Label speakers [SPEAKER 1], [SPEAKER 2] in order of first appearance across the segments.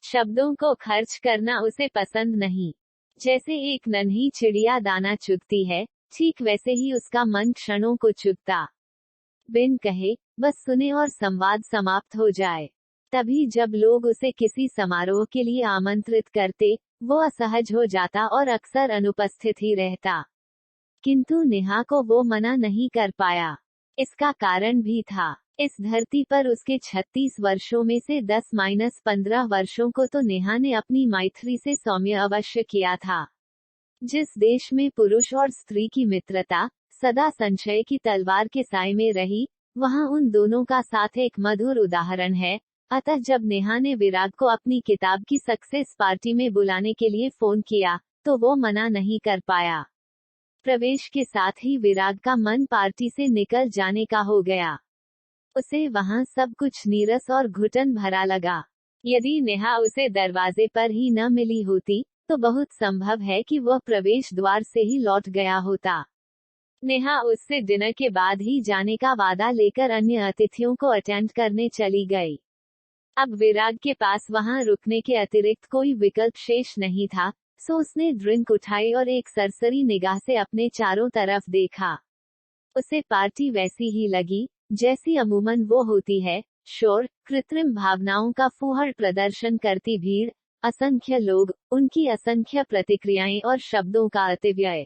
[SPEAKER 1] शब्दों को खर्च करना उसे पसंद नहीं। जैसे एक नन्ही चिड़िया दाना चुगती है, ठीक वैसे ही उसका मन क्षणों को चुगता। बिन कहे, बस सुने और संवाद समाप्त हो जाए। तभी जब लोग उसे किसी समारोह के लिए आमंत्रित करते, वो असहज हो जाता और अक्सर अनुपस्थित ही रहता। किंतु नेहा को वो मना नहीं कर पाया। इसका कारण भी था। इस धरती पर उसके 36 वर्षों में से 10-15 वर्षों को तो नेहा ने अपनी मैत्री से सौम्य अवश्य किया था। जिस देश में पुरुष और स्त्री की मित्रता सदा संशय की तलवार के साए में रही, वहां उन दोनों का साथ एक मधुर उदाहरण है। अतः जब नेहा ने विराग को अपनी किताब की सक्सेस पार्टी में बुलाने के लिए फोन किया, तो वो मना नहीं कर पाया। प्रवेश के साथ ही विराग का मन पार्टी से निकल जाने का हो गया। उसे वहां सब कुछ नीरस और घुटन भरा लगा। यदि नेहा उसे दरवाजे पर ही न मिली होती, तो बहुत संभव है कि वह प्रवेश द्वार से ही लौट गया होता। नेहा उससे डिनर के बाद ही जाने का वादा लेकर अन्य अतिथियों को अटेंड करने चली गई। अब विराग के पास वहां रुकने के अतिरिक्त कोई विकल्प शेष नहीं था, सो उसने ड्रिंक उठाई और एक सरसरी निगाह से अपने चारों तरफ देखा। उसे पार्टी वैसी ही लगी जैसी अमूमन वो होती है। शोर, कृत्रिम भावनाओं का फूहड़ प्रदर्शन करती भीड़, असंख्य लोग, उनकी असंख्य प्रतिक्रियाएं और शब्दों का अतिव्यय।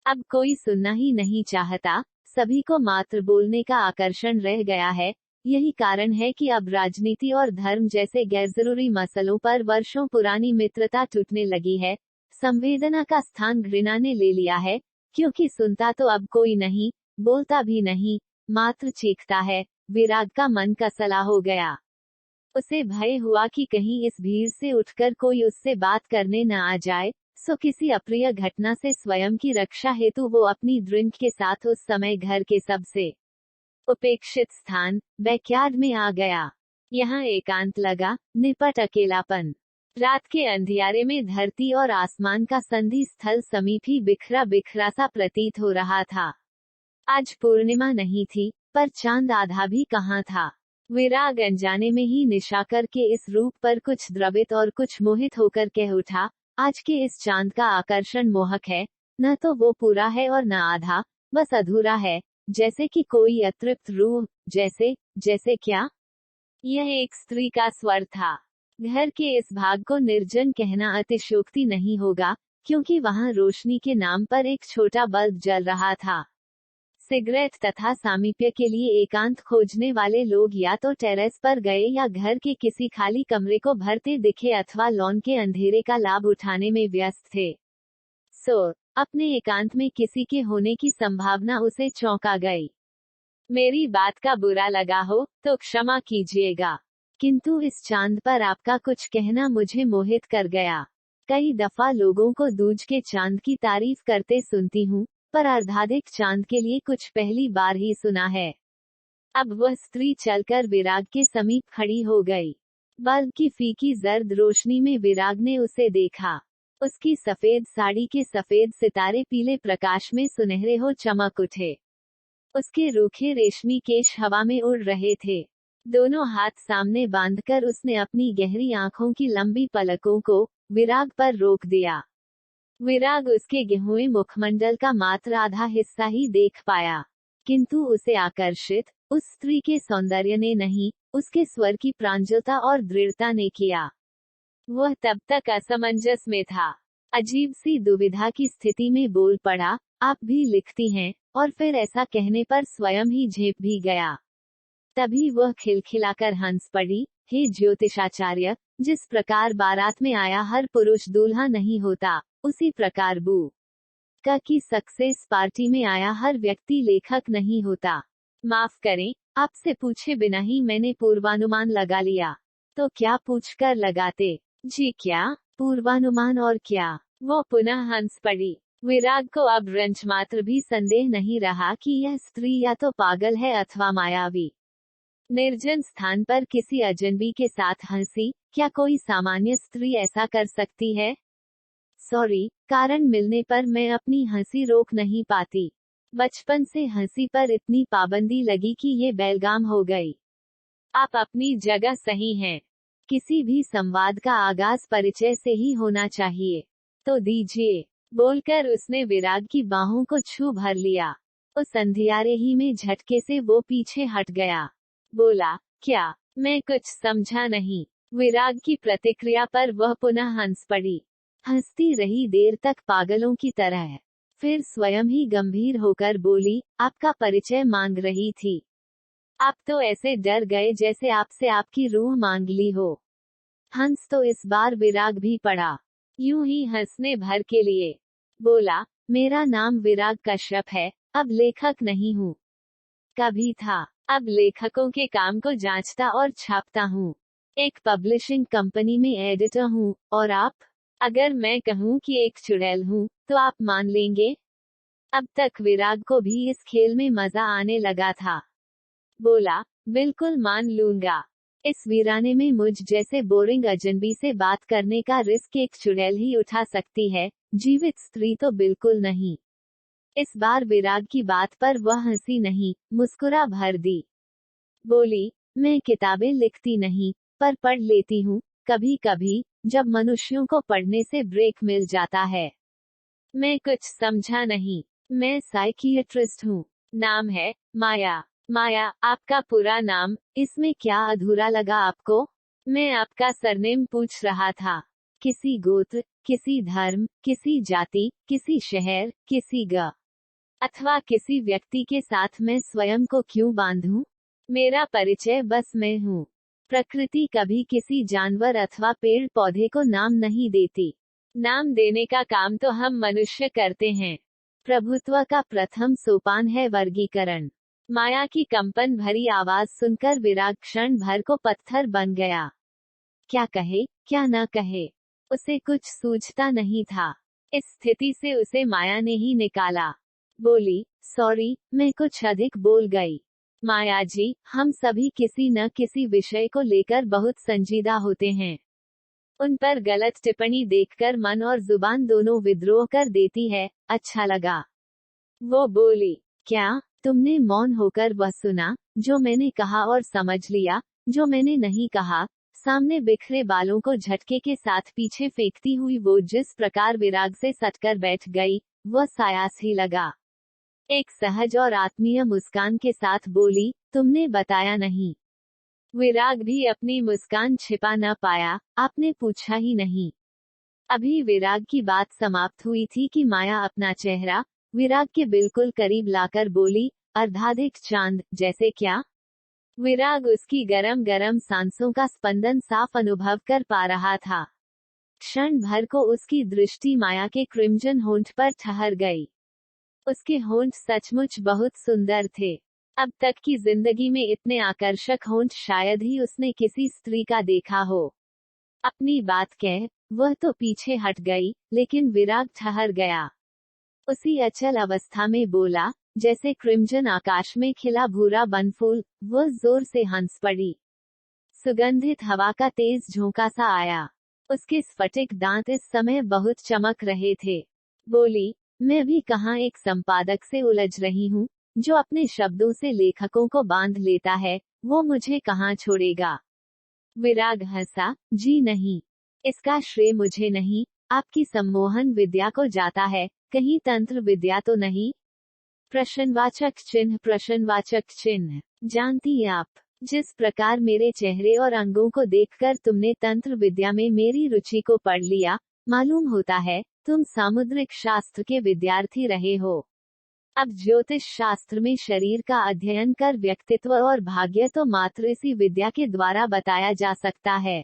[SPEAKER 1] अब कोई सुनना ही नहीं चाहता, सभी को मात्र बोलने का आकर्षण रह गया है। यही कारण है कि अब राजनीति और धर्म जैसे गैरजरूरी मसलों पर वर्षों पुरानी मित्रता टूटने लगी है। संवेदना का स्थान घृणा ने ले लिया है, क्योंकि सुनता तो अब कोई नहीं, बोलता भी नहीं, मात्र चीखता है। विराग का मन कसला हो गया। उसे भय हुआ कि कहीं इस भीड़ से उठकर कोई उससे बात करने न आ जाए, सो किसी अप्रिय घटना से स्वयं की रक्षा हेतु वो अपनी ड्रिंक के साथ उस समय घर के सबसे उपेक्षित स्थान, बैकयार्ड में आ गया। यहाँ एकांत लगा, निपट अकेलापन। रात के अंधियारे में धरती और आसमान का संधि स्थल समीप ही बिखरा बिखरा सा प्रतीत हो रहा था। आज पूर्णिमा नहीं थी, पर चांद आधा भी कहाँ था। विराग अनजाने में ही निशाकर के इस रूप पर कुछ द्रवित और कुछ मोहित होकर कह उठा, आज के इस चांद का आकर्षण मोहक है, न तो वो पूरा है और न आधा, बस अधूरा है, जैसे कि कोई अतृप्त रूह। जैसे क्या? यह एक स्त्री का स्वर था। घर के इस भाग को निर्जन कहना अतिशयोक्ति नहीं होगा, क्योंकि वहां रोशनी के नाम पर एक छोटा बल्ब जल रहा था। सिगरेट तथा सामीप्य के लिए एकांत खोजने वाले लोग या तो टेरेस पर गए या घर के किसी खाली कमरे को भरते दिखे अथवा लॉन के अंधेरे का लाभ उठाने में व्यस्त थे। सो अपने एकांत में किसी के होने की संभावना उसे चौंका गई। मेरी बात का बुरा लगा हो तो क्षमा कीजिएगा, किंतु इस चांद पर आपका कुछ कहना मुझे मोहित कर गया। कई दफा लोगों को दूज के चांद की तारीफ करते सुनती हूँ, पर अर्धाधिक चांद के लिए कुछ पहली बार ही सुना है। अब वह स्त्री चलकर विराग के समीप खड़ी हो गई। बल्ब की फीकी जर्द रोशनी में विराग ने उसे देखा। उसकी सफेद साड़ी के सफेद सितारे पीले प्रकाश में सुनहरे हो चमक उठे। उसके रूखे रेशमी केश हवा में उड़ रहे थे। दोनों हाथ सामने बांधकर उसने अपनी गहरी आंखों की लंबी पलकों को विराग पर रोक दिया। विराग उसके गेहुए मुखमंडल का मात्र आधा हिस्सा ही देख पाया, किंतु उसे आकर्षित उस स्त्री के सौंदर्य ने नहीं, उसके स्वर की प्रांजलता और दृढ़ता ने किया। वह तब तक असमंजस में था, अजीब सी दुविधा की स्थिति में बोल पड़ा, आप भी लिखती हैं, और फिर ऐसा कहने पर स्वयं ही झेप भी गया। तभी वह खिलखिलाकर हंस पड़ी, हे ज्योतिषाचार्य, जिस प्रकार बारात में आया हर पुरुष दूल्हा नहीं होता, उसी प्रकार बू की सक्सेस पार्टी में आया हर व्यक्ति लेखक नहीं होता। माफ करें, आपसे पूछे बिना ही मैंने पूर्वानुमान लगा लिया। तो क्या पूछकर लगाते? जी क्या पूर्वानुमान और क्या? वो पुनः हंस पड़ी। विराग को अब रंच मात्र भी संदेह नहीं रहा कि यह स्त्री या तो पागल है अथवा मायावी। निर्जन स्थान पर किसी अजनबी के साथ हंसी, क्या कोई सामान्य स्त्री ऐसा कर सकती है? सॉरी, कारण मिलने पर मैं अपनी हंसी रोक नहीं पाती। बचपन से हंसी पर इतनी पाबंदी लगी कि ये बेलगाम हो गई। आप अपनी जगह सही हैं, किसी भी संवाद का आगाज परिचय से ही होना चाहिए। तो दीजिए, बोलकर उसने विराग की बाहों को छू भर लिया। उस अंधियारे ही में झटके से वो पीछे हट गया। बोला, क्या? मैं कुछ समझा नहीं। विराग की प्रतिक्रिया पर वह पुनः हंस पड़ी। हंसती रही देर तक पागलों की तरह। फिर स्वयं ही गंभीर होकर बोली, आपका परिचय मांग रही थी। आप तो ऐसे डर गए जैसे आपसे आपकी रूह मांग ली हो। हंस तो इस बार विराग भी पड़ा, यूं ही हंसने भर के लिए। बोला, मेरा नाम विराग कश्यप है, अब लेखक नहीं हूँ। कभी था, अब लेखकों के काम को जांचता और छापता हूँ। एक पब्लिशिंग कंपनी में एडिटर हूँ। और आप? अगर मैं कहूँ कि एक चुड़ैल हूँ, तो आप मान लेंगे? अब तक विराग को भी इस खेल में मजा आने लगा था। बोला, बिल्कुल मान लूंगा। इस वीराने में मुझ जैसे बोरिंग अजनबी से बात करने का रिस्क एक चुड़ैल ही उठा सकती है, जीवित स्त्री तो बिल्कुल नहीं। इस बार विराग की बात पर वह हंसी नहीं, मुस्कुरा भर दी। बोली, मैं किताबें लिखती नहीं, पर पढ़ लेती हूँ, कभी कभी, जब मनुष्यों को पढ़ने से ब्रेक मिल जाता है। मैं कुछ समझा नहीं। मैं साइकियाट्रिस्ट हूँ। नाम है माया। माया, आपका पूरा नाम? इसमें क्या अधूरा लगा आपको? मैं आपका सरनेम पूछ रहा था। किसी गोत्र, किसी धर्म, किसी जाति, किसी शहर, किसी अथवा किसी व्यक्ति के साथ मैं स्वयं को क्यों बांधूं? मेरा परिचय बस मैं हूँ। प्रकृति कभी किसी जानवर अथवा पेड़ पौधे को नाम नहीं देती। नाम देने का काम तो हम मनुष्य करते हैं। प्रभुत्व का प्रथम सोपान है वर्गीकरण। माया की कंपन भरी आवाज सुनकर विराग क्षण भर को पत्थर बन गया। क्या कहे, क्या न कहे, उसे कुछ सूझता नहीं था। इस स्थिति से उसे माया ने ही निकाला। बोली, सॉरी, मैं कुछ अधिक बोल गई। माया जी, हम सभी किसी न किसी विषय को लेकर बहुत संजीदा होते हैं। उन पर गलत टिप्पणी देखकर मन और जुबान दोनों विद्रोह कर देती है। अच्छा लगा। वो बोली, क्या? तुमने मौन होकर वह सुना, जो मैंने कहा और समझ लिया, जो मैंने नहीं कहा? सामने बिखरे बालों को झटके के साथ पीछे फेंकती हुई वो जिस प्रकार विराग से सटकर बैठ गई, वह सायास ही लगा। एक सहज और आत्मीय मुस्कान के साथ बोली, तुमने बताया नहीं। विराग भी अपनी मुस्कान छिपा न पाया, आपने पूछा ही नहीं। अभी विराग की बात समाप्त हुई थी कि माया अपना चेहरा विराग के बिल्कुल करीब लाकर बोली, अर्धाधिक चांद जैसे क्या? विराग उसकी गरम गरम सांसों का स्पंदन साफ अनुभव कर पा रहा था। क्षण भर को उसकी दृष्टि माया के क्रिम्जन होंठ पर ठहर गई। उसके होंठ सचमुच बहुत सुंदर थे। अब तक की जिंदगी में इतने आकर्षक होंठ शायद ही उसने किसी स्त्री का देखा हो। अपनी बात कह वह तो पीछे हट गई, लेकिन विराग ठहर गया। उसी अचल अवस्था में बोला, जैसे क्रिम्जन आकाश में खिला भूरा बनफूल। वह जोर से हंस पड़ी। सुगंधित हवा का तेज झोंका सा आया। उसके स्फटिक दांत इस समय बहुत चमक रहे थे। बोली, मैं भी कहाँ एक संपादक से उलझ रही हूँ, जो अपने शब्दों से लेखकों को बांध लेता है, वो मुझे कहाँ छोड़ेगा। विराग हंसा, जी नहीं, इसका श्रेय मुझे नहीं, आपकी सम्मोहन विद्या को जाता है, कहीं तंत्र विद्या तो नहीं? प्रश्नवाचक चिन्ह। जानती आप, जिस प्रकार मेरे चेहरे और अंगों को देखकर तुमने तंत्र विद्या में मेरी रुचि को पढ़ लिया, मालूम होता है, तुम सामुद्रिक शास्त्र के विद्यार्थी रहे हो। अब ज्योतिष शास्त्र में शरीर का अध्ययन कर व्यक्तित्व और भाग्य तो मात्र इसी विद्या के द्वारा बताया जा सकता है।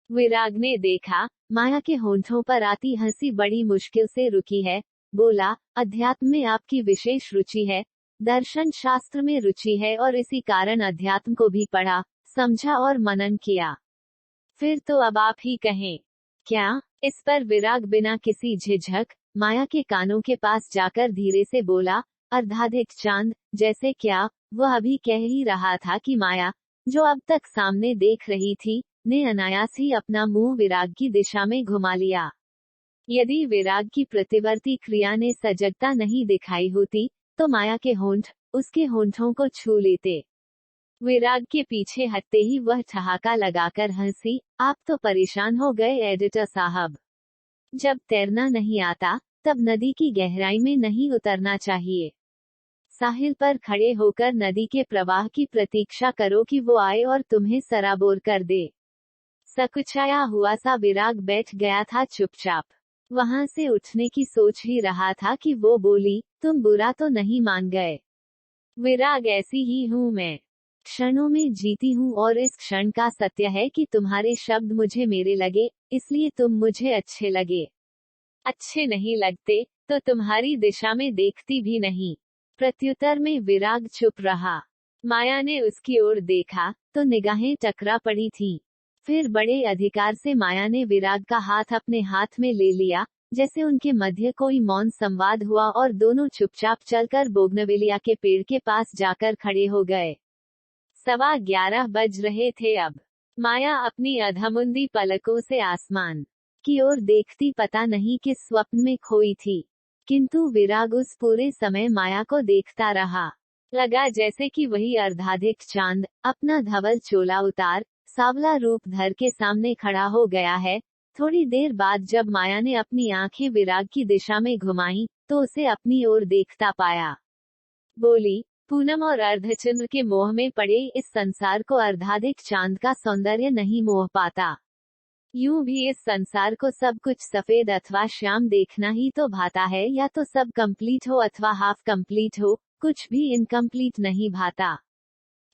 [SPEAKER 1] विराग ने देखा, माया के होंठों पर आती हंसी बड़ी मुश्किल से रुकी है। बोला, अध्यात्म में आपकी विशेष रुचि है, दर्शन शास्त्र में रुचि है और इसी कारण अध्यात्म को भी पढ़ा, समझा और मनन किया। फिर तो अब आप ही कहें। क्या? इस पर विराग बिना किसी झिझक माया के कानों के पास जाकर धीरे से बोला, अर्धाधिक चांद जैसे क्या? वह अभी कह ही रहा था कि माया, जो अब तक सामने देख रही थी, ने अनायास ही अपना मुंह विराग की दिशा में घुमा लिया। यदि विराग की प्रतिवर्ती क्रिया ने सजगता नहीं दिखाई होती, तो माया के होंठ उसके होंठों को छू लेते। विराग के पीछे हटते ही वह ठहाका लगाकर हंसी। आप तो परेशान हो गए एडिटर साहब। जब तैरना नहीं आता तब नदी की गहराई में नहीं उतरना चाहिए। साहिल पर खड़े होकर नदी के प्रवाह की प्रतीक्षा करो कि वो आए और तुम्हें सराबोर कर दे। सकुचाया हुआ सा विराग बैठ गया था चुपचाप। वहां से उठने की सोच ही रहा था कि वो बोली, तुम बुरा तो नहीं मान गए? विराग, ऐसी ही हूँ मैं। क्षणों में जीती हूँ और इस क्षण का सत्य है कि तुम्हारे शब्द मुझे मेरे लगे, इसलिए तुम मुझे अच्छे लगे। अच्छे नहीं लगते तो तुम्हारी दिशा में देखती भी नहीं। प्रत्युत्तर में विराग चुप रहा। माया ने उसकी ओर देखा तो निगाहें टकरा पड़ी थीं। फिर बड़े अधिकार से माया ने विराग का हाथ अपने हाथ में ले लिया, जैसे उनके मध्य कोई मौन संवाद हुआ और दोनों चुपचाप चलकर बोगनवेलिया के पेड़ के पास जाकर खड़े हो गए। 11:15 बज रहे थे अब। माया अपनी अधमुंदी पलकों से आसमान की ओर देखती पता नहीं किस स्वप्न में खोई थी। किंतु विराग उस पूरे समय माया को देखता रहा। लगा जैसे कि वही अर्धाधिक चांद अपना धवल चोला उतार सांवला रूप धर के सामने खड़ा हो गया है। थोड़ी देर बाद जब माया ने अपनी आंखें विराग की दिशा में घुमाई तो उसे अपनी ओर देखता पाया। बोली, पूनम और अर्धचंद्र के मोह में पड़े इस संसार को अर्धाधिक चांद का सौंदर्य नहीं मोह पाता। यूं भी इस संसार को सब कुछ सफेद अथवा श्याम देखना ही तो भाता है, या तो सब कंप्लीट हो अथवा हाफ कंप्लीट हो, कुछ भी इनकम्प्लीट नहीं भाता।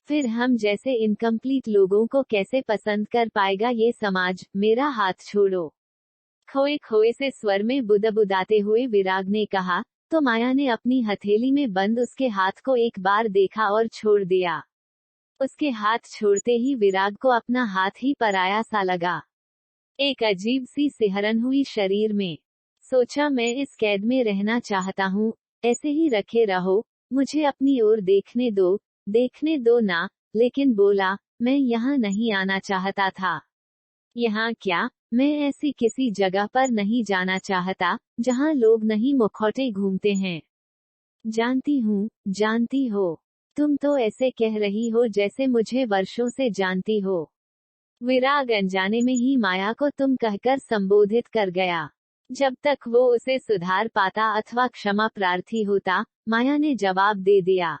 [SPEAKER 1] फिर हम जैसे इनकम्प्लीट लोगों को कैसे पसंद कर पाएगा ये समाज? मेरा हाथ छोड़ो। खोए खोए से स्वर में बुदबुदाते हुए विराग ने कहा। तो माया ने अपनी हथेली में बंद उसके हाथ को एक बार देखा और छोड़ दिया। उसके हाथ छोड़ते ही विराग को अपना हाथ ही पराया सा लगा। एक अजीब सी सिहरन हुई शरीर में। सोचा, मैं इस कैद में रहना चाहता हूँ, ऐसे ही रखे रहो, मुझे अपनी ओर देखने दो ना। लेकिन बोला, मैं यहाँ नहीं आना चाहता था। यहाँ क्या? मैं ऐसी किसी जगह पर नहीं जाना चाहता जहाँ लोग नहीं मुखौटे घूमते हैं। जानती हो। तुम तो ऐसे कह रही हो जैसे मुझे वर्षों से जानती हो। विराग अनजाने में ही माया को तुम कहकर संबोधित कर गया। जब तक वो उसे सुधार पाता अथवा क्षमा प्रार्थी होता, माया ने जवाब दे दिया।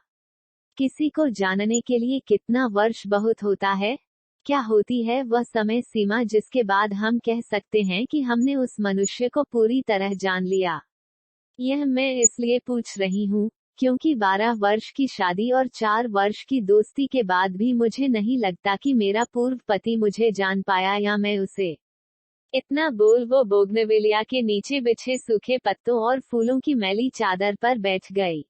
[SPEAKER 1] किसी को जानने के लिए कितना वर्ष बहुत होता है? क्या होती है वह समय सीमा जिसके बाद हम कह सकते हैं कि हमने उस मनुष्य को पूरी तरह जान लिया? यह मैं इसलिए पूछ रही हूँ क्योंकि 12 वर्ष की शादी और 4 वर्ष की दोस्ती के बाद भी मुझे नहीं लगता कि मेरा पूर्व पति मुझे जान पाया या मैं उसे। इतना बोल वो बोगनवेलिया के नीचे बिछे सूखे पत्तों और फूलों की मैली चादर पर बैठ गई।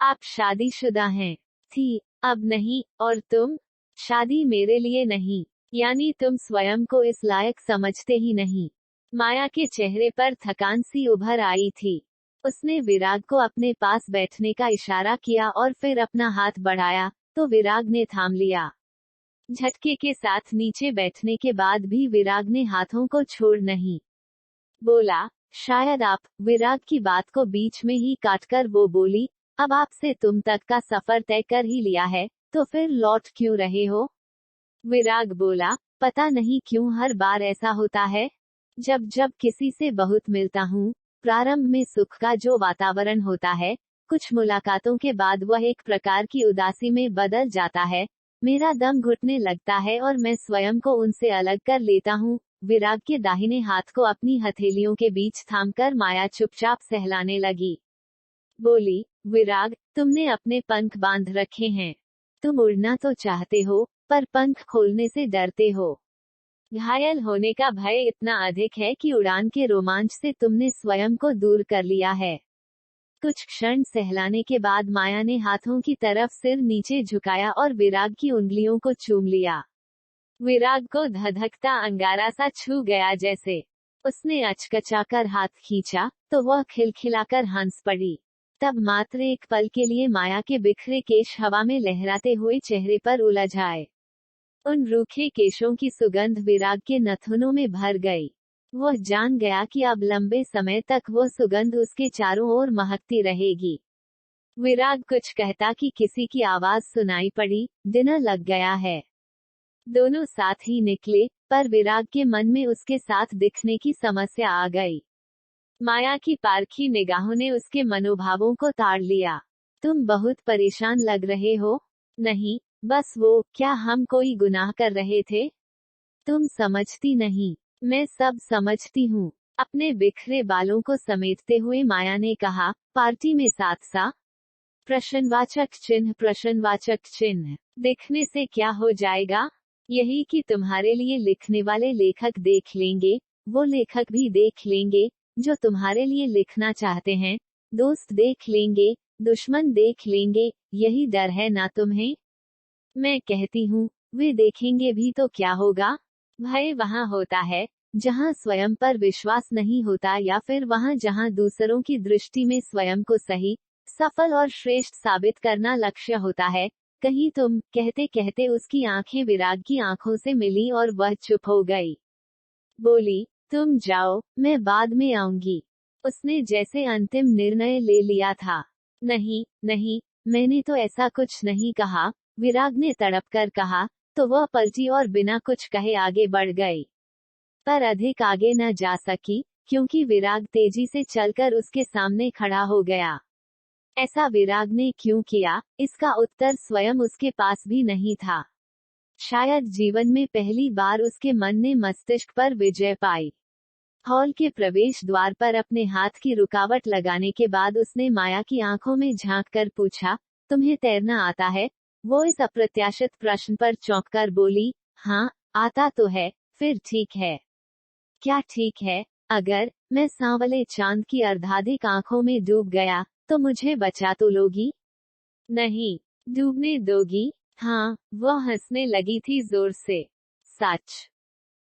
[SPEAKER 1] आप शादीशुदा हैं? थी, अब नहीं। और तुम? शादी मेरे लिए नहीं, यानी तुम स्वयं को इस लायक समझते ही नहीं। माया के चेहरे पर थकान सी उभर आई थी। उसने विराग को अपने पास बैठने का इशारा किया और फिर अपना हाथ बढ़ाया तो विराग ने थाम लिया। झटके के साथ नीचे बैठने के बाद भी विराग ने हाथों को छोड़ नहीं। बोला, शायद आप। विराग की बात को बीच में ही काटकर वो बोली, अब आपसे तुम तक का सफर तय कर ही लिया है, तो फिर लौट क्यों रहे हो? विराग बोला, पता नहीं क्यों हर बार ऐसा होता है। जब जब किसी से बहुत मिलता हूँ, प्रारंभ में सुख का जो वातावरण होता है, कुछ मुलाकातों के बाद वह एक प्रकार की उदासी में बदल जाता है। मेरा दम घुटने लगता है और मैं स्वयं को उनसे अलग कर लेता हूँ। विराग के दाहिने हाथ को अपनी हथेलियों के बीच थामकर माया चुपचाप सहलाने लगी। बोली, विराग, तुमने अपने पंख बांध रखे हैं। तुम उड़ना तो चाहते हो, पर पंख खोलने से डरते हो। घायल होने का भय इतना अधिक है कि उड़ान के रोमांच से तुमने स्वयं को दूर कर लिया है। कुछ क्षण सहलाने के बाद माया ने हाथों की तरफ सिर नीचे झुकाया और विराग की उंगलियों को चूम लिया। विराग को धधकता अंगारा सा छू गया जैसे। उसने अचकचाकर हाथ खींचा तो वह खिलखिलाकर हंस पड़ी। तब मात्र एक पल के लिए माया के बिखरे केश हवा में लहराते हुए चेहरे पर उलझ आए। उन रूखे केशों की सुगंध विराग के नथुनों में भर गई। वह जान गया कि अब लंबे समय तक वो सुगंध उसके चारों ओर महकती रहेगी। विराग कुछ कहता कि किसी की आवाज सुनाई पड़ी, डिनर लग गया है। दोनों साथ ही निकले, पर विराग के मन में उसके साथ दिखने की समस्या आ गई। माया की पारखी निगाहों ने उसके मनोभावों को ताड़ लिया। तुम बहुत परेशान लग रहे हो। नहीं, बस वो, क्या हम कोई गुनाह कर रहे थे? तुम समझती नहीं। मैं सब समझती हूँ। अपने बिखरे बालों को समेटते हुए माया ने कहा, पार्टी में साथ सा? प्रश्नवाचक चिन्ह। दिखने से क्या हो जाएगा? यही कि तुम्हारे लिए लिखने वाले लेखक देख लेंगे, वो लेखक भी देख लेंगे जो तुम्हारे लिए लिखना चाहते हैं, दोस्त देख लेंगे, दुश्मन देख लेंगे, यही डर है ना तुम्हें? मैं कहती हूँ, वे देखेंगे भी तो क्या होगा? भय वहाँ होता है जहाँ स्वयं पर विश्वास नहीं होता, या फिर वहाँ जहाँ दूसरों की दृष्टि में स्वयं को सही, सफल और श्रेष्ठ साबित करना लक्ष्य होता है। कहीं तुम, कहते कहते उसकी आंखें विराग की आंखों से मिली और वह चुप हो गई। बोली, तुम जाओ, मैं बाद में आऊंगी। उसने जैसे अंतिम निर्णय ले लिया था। नहीं नहीं, मैंने तो ऐसा कुछ नहीं कहा, विराग ने तड़प कर कहा। तो वह पलटी और बिना कुछ कहे आगे बढ़ गई, पर अधिक आगे न जा सकी, क्योंकि विराग तेजी से चलकर उसके सामने खड़ा हो गया। ऐसा विराग ने क्यों किया, इसका उत्तर स्वयं उसके पास भी नहीं था। शायद जीवन में पहली बार उसके मन ने मस्तिष्क पर विजय पाई। हॉल के प्रवेश द्वार पर अपने हाथ की रुकावट लगाने के बाद उसने माया की आंखों में झांककर पूछा, तुम्हें तैरना आता है? वो इस अप्रत्याशित प्रश्न पर चौंककर बोली, हाँ, आता तो है। फिर ठीक है। क्या ठीक है? अगर मैं सांवले चांद की अर्धाधिक आंखों में डूब गया, तो मुझे बचा तो लोगी? नहीं, डूबने दोगी? हाँ, वह हंसने लगी थी जोर से। सच?